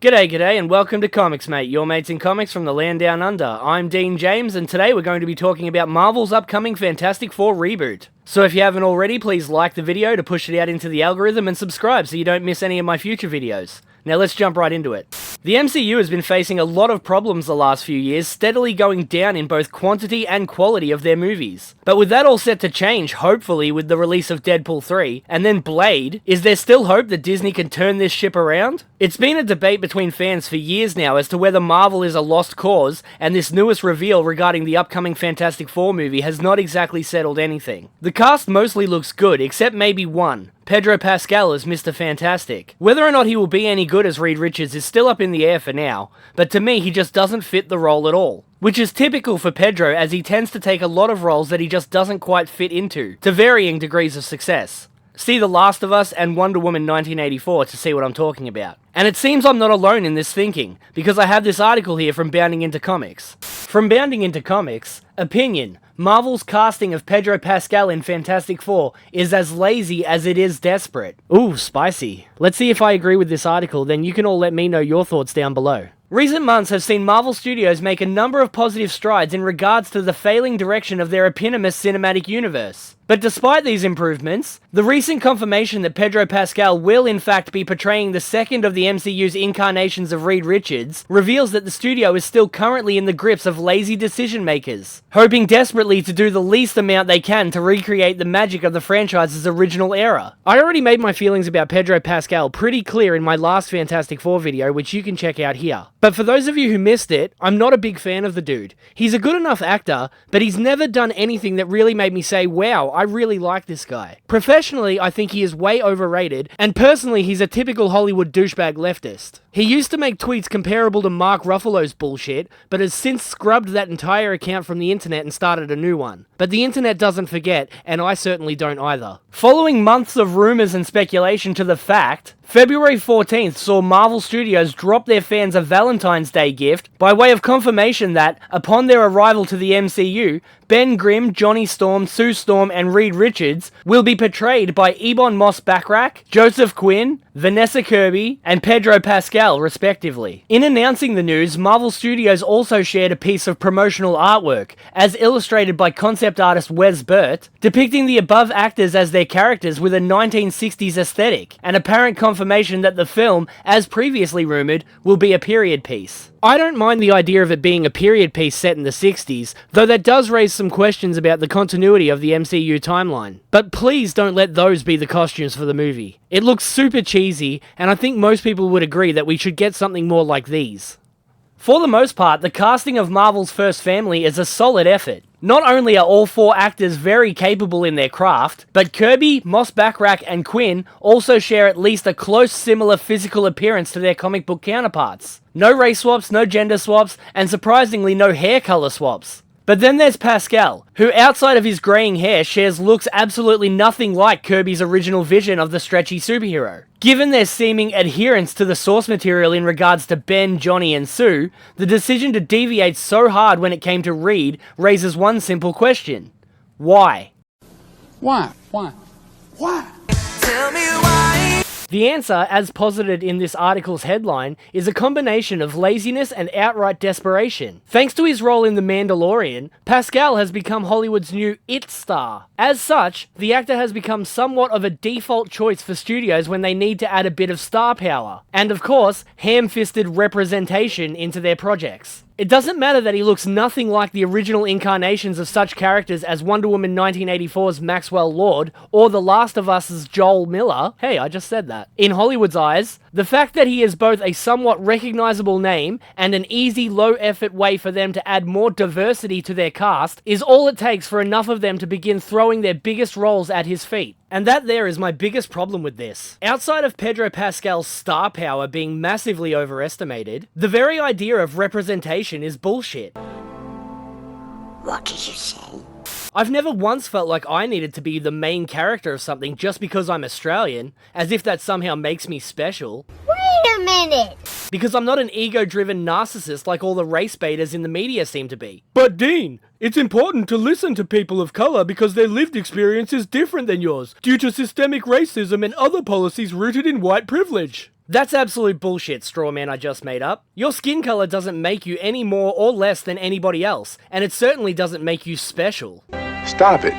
G'day, and welcome to ComicsMATE, your mates in comics from the land down under. I'm Dean James, and today we're going to be talking about Marvel's upcoming Fantastic Four reboot. So if you haven't already, please like the video to push it out into the algorithm and subscribe so you don't miss any of my future videos. Now let's jump right into it. The MCU has been facing a lot of problems the last few years, steadily going down in both quantity and quality of their movies. But with that all set to change, hopefully with the release of Deadpool 3, and then Blade, is there still hope that Disney can turn this ship around? It's been a debate between fans for years now as to whether Marvel is a lost cause, and this newest reveal regarding the upcoming Fantastic Four movie has not exactly settled anything. The cast mostly looks good, except maybe one. PEDRO Pascal as Mr. Fantastic. Whether or not he will be any good as Reed Richards is still up in the air for now, but to me he just doesn't fit the role at all. Which is typical for PEDRO, as he tends to take a lot of roles that he just doesn't quite fit into, to varying degrees of success. See The Last of Us and Wonder Woman 1984 to see what I'm talking about. And it seems I'm not alone in this thinking, because I have this article here from Bounding Into Comics. From Bounding Into Comics, opinion: Marvel's casting of PEDRO Pascal in Fantastic Four is as lazy as it is desperate. Ooh, spicy. Let's see if I agree with this article, then you can all let me know your thoughts down below. Recent months have seen Marvel Studios make a number of positive strides in regards to the failing direction of their eponymous cinematic universe. But despite these improvements, the recent confirmation that PEDRO Pascal will in fact be portraying the second of the MCU's incarnations of Reed Richards reveals that the studio is still currently in the grips of lazy decision makers, hoping desperately to do the least amount they can to recreate the magic of the franchise's original era. I already made my feelings about PEDRO Pascal pretty clear in my last Fantastic Four video, which you can check out here. But for those of you who missed it, I'm not a big fan of the dude. He's a good enough actor, but he's never done anything that really made me say, wow, I really like this guy. Professionally, I think he is way overrated, and personally, he's a typical Hollywood douchebag leftist. He used to make tweets comparable to Mark Ruffalo's bullshit, but has since scrubbed that entire account from the internet and started a new one. But the internet doesn't forget, and I certainly don't either. Following months of rumors and speculation to the fact, February 14th saw Marvel Studios drop their fans a Valentine's Day gift by way of confirmation that, upon their arrival to the MCU, Ben Grimm, Johnny Storm, Sue Storm, and Reed Richards will be portrayed by Ebon Moss-Bachrach, Joseph Quinn, Vanessa Kirby, and PEDRO Pascal, respectively. In announcing the news, Marvel Studios also shared a piece of promotional artwork, as illustrated by concept artist Wes Burt, depicting the above actors as their characters with a 1960s aesthetic, and apparent confirmation that the film, as previously rumoured, will be a period piece. I don't mind the idea of it being a period piece set in the 60s, though that does raise some questions about the continuity of the MCU timeline. But please don't let those be the costumes for the movie. It looks super cheesy, and I think most people would agree that we should get something more like these. For the most part, the casting of Marvel's first family is a solid effort. Not only are all four actors very capable in their craft, but Kirby, Moss-Bachrach, and Quinn also share at least a close similar physical appearance to their comic book counterparts. No race swaps, no gender swaps, and surprisingly no hair color swaps. But then there's Pascal, who outside of his greying hair shares looks absolutely nothing like Kirby's original vision of the stretchy superhero. Given their seeming adherence to the source material in regards to Ben, Johnny, and Sue, the decision to deviate so hard when it came to Reed raises one simple question. Why? Why? Tell me why. The answer, as posited in this article's headline, is a combination of laziness and outright desperation. Thanks to his role in The Mandalorian, Pascal has become Hollywood's new IT star. As such, the actor has become somewhat of a default choice for studios when they need to add a bit of star power, and of course, ham-fisted representation into their projects. It doesn't matter that he looks nothing like the original incarnations of such characters as Wonder Woman 1984's Maxwell Lord, or The Last of Us's Joel Miller. Hey, I just said that. In Hollywood's eyes, the fact that he is both a somewhat recognizable name and an easy, low-effort way for them to add more diversity to their cast is all it takes for enough of them to begin throwing their biggest roles at his feet. And that there is my biggest problem with this. Outside of PEDRO Pascal's star power being massively overestimated, the very idea of representation is bullshit. What did you say? I've never once felt like I needed to be the main character of something just because I'm Australian, as if that somehow makes me special. Wait a minute! Because I'm not an ego-driven narcissist like all the race baiters in the media seem to be. But Dean, it's important to listen to people of colour because their lived experience is different than yours, due to systemic racism and other policies rooted in white privilege. That's absolute bullshit, straw man I just made up. Your skin color doesn't make you any more or less than anybody else, and it certainly doesn't make you special. Stop it.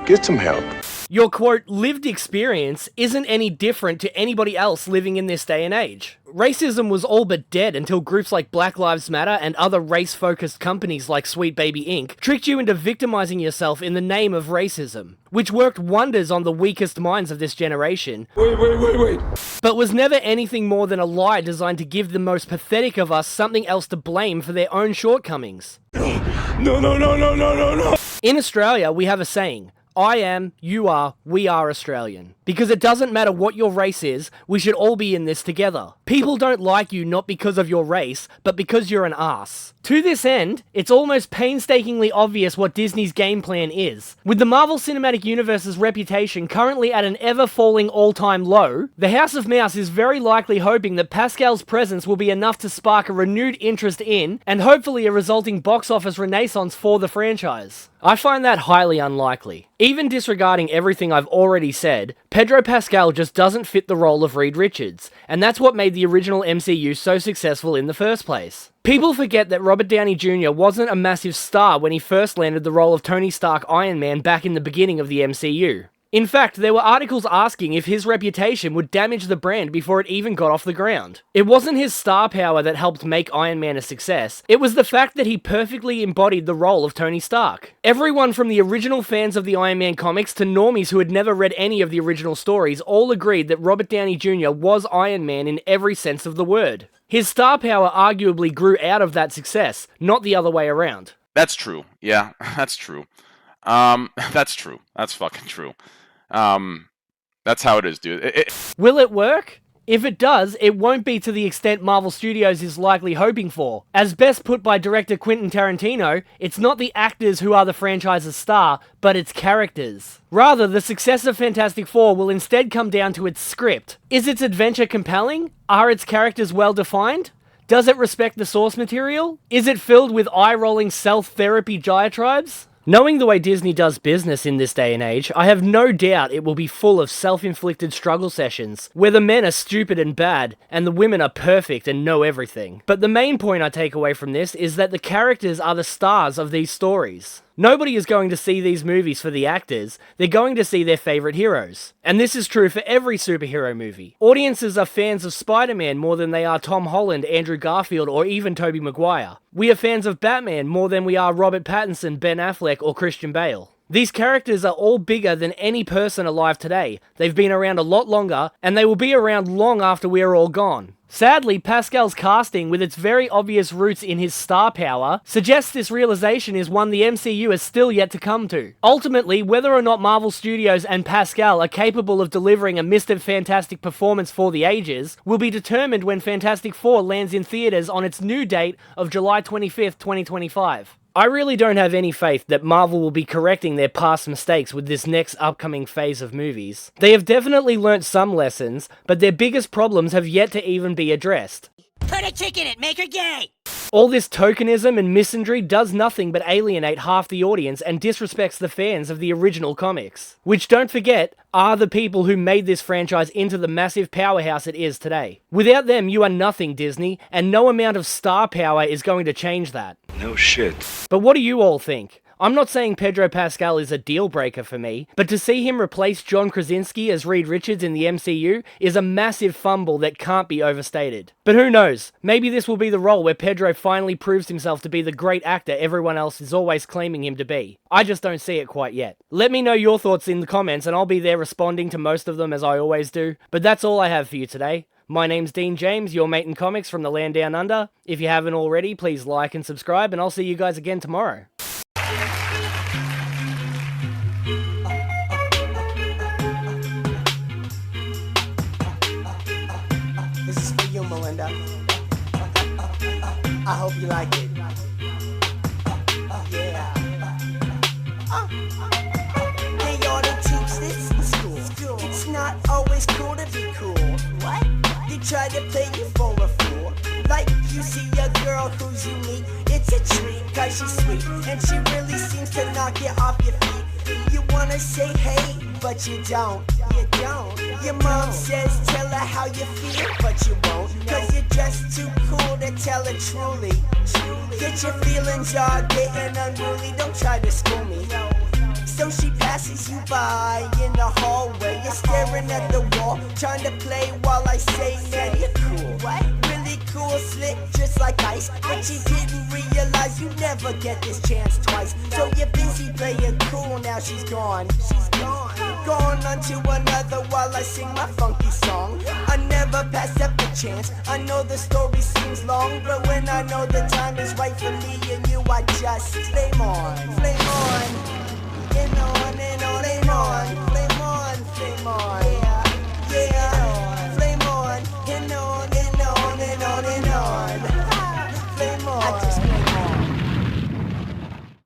Get some help. Your quote, lived experience isn't any different to anybody else living in this day and age. Racism was all but dead until groups like Black Lives Matter and other race-focused companies like Sweet Baby Inc. tricked you into victimizing yourself in the name of racism, which worked wonders on the weakest minds of this generation. Wait. But was never anything more than a lie designed to give the most pathetic of us something else to blame for their own shortcomings. No. In Australia, we have a saying, I am, you are, we are Australian. Because it doesn't matter what your race is, we should all be in this together. People don't like you not because of your race, but because you're an ass. To this end, it's almost painstakingly obvious what Disney's game plan is. With the Marvel Cinematic Universe's reputation currently at an ever-falling all-time low, the House of Mouse is very likely hoping that Pascal's presence will be enough to spark a renewed interest in, and hopefully a resulting box office renaissance for the franchise. I find that highly unlikely. Even disregarding everything I've already said, Pedro Pascal just doesn't fit the role of Reed Richards, and that's what made the original MCU so successful in the first place. People forget that Robert Downey Jr. wasn't a massive star when he first landed the role of Tony Stark Iron Man back in the beginning of the MCU. In fact, there were articles asking if his reputation would damage the brand before it even got off the ground. It wasn't his star power that helped make Iron Man a success, it was the fact that he perfectly embodied the role of Tony Stark. Everyone from the original fans of the Iron Man comics to normies who had never read any of the original stories all agreed that Robert Downey Jr. was Iron Man in every sense of the word. His star power arguably grew out of that success, not the other way around. That's true. Yeah, that's true. That's true. That's fucking true. That's how it is, dude. Will it work? If it does, it won't be to the extent Marvel Studios is likely hoping for. As best put by director Quentin Tarantino, it's not the actors who are the franchise's star, but its characters. Rather, the success of Fantastic Four will instead come down to its script. Is its adventure compelling? Are its characters well defined? Does it respect the source material? Is it filled with eye-rolling self-therapy diatribes? Knowing the way Disney does business in this day and age, I have no doubt it will be full of self-inflicted struggle sessions, where the men are stupid and bad, and the women are perfect and know everything. But the main point I take away from this is that the characters are the stars of these stories. Nobody is going to see these movies for the actors, they're going to see their favourite heroes. And this is true for every superhero movie. Audiences are fans of Spider-Man more than they are Tom Holland, Andrew Garfield, or even Tobey Maguire. We are fans of Batman more than we are Robert Pattinson, Ben Affleck, or Christian Bale. These characters are all bigger than any person alive today. They've been around a lot longer, and they will be around long after we are all gone. Sadly, Pascal's casting, with its very obvious roots in his star power, suggests this realization is one the MCU is still yet to come to. Ultimately, whether or not Marvel Studios and Pascal are capable of delivering a Mr. Fantastic performance for the ages, will be determined when Fantastic Four lands in theaters on its new date of July 25th, 2025. I really don't have any faith that Marvel will be correcting their past mistakes with this next upcoming phase of movies. They have definitely learnt some lessons, but their biggest problems have yet to even be addressed. Put a chick in it, make her gay! All this tokenism and misandry does nothing but alienate half the audience and disrespects the fans of the original comics. Which, don't forget, are the people who made this franchise into the massive powerhouse it is today. Without them, you are nothing, Disney, and no amount of star power is going to change that. No shit. But what do you all think? I'm not saying Pedro Pascal is a deal breaker for me, but to see him replace John Krasinski as Reed Richards in the MCU is a massive fumble that can't be overstated. But who knows, maybe this will be the role where Pedro finally proves himself to be the great actor everyone else is always claiming him to be. I just don't see it quite yet. Let me know your thoughts in the comments and I'll be there responding to most of them as I always do. But that's all I have for you today. My name's Dean James, your mate in comics from the land down under. If you haven't already, please like and subscribe and I'll see you guys again tomorrow. This is for you, Melinda. I hope you like it. Yeah. Hey, all the troops, this is school. It's not always cool to be cool. What? You try to play you for a fool. Like you see a girl who's unique. It's a treat, cause she's sweet. And she really seems to knock you off your feet. You wanna say, hey, but you don't. You don't. Your mom says tell her how you feel, but you won't. Cause you're just too cool to tell her truly. Get your feelings all getting unruly, don't try to school me. So she passes you by in the hallway. You're staring at the wall, trying to play while I say that you're cool. Really cool, slick, just like ice. But you didn't realize you never get this chance twice. So you're busy playing cool, now she's gone. She's gone. Gone on to another while I sing my funky song. I never pass up a chance. I know the story seems long, but when I know the time is right for me and you, I just flame on, flame on.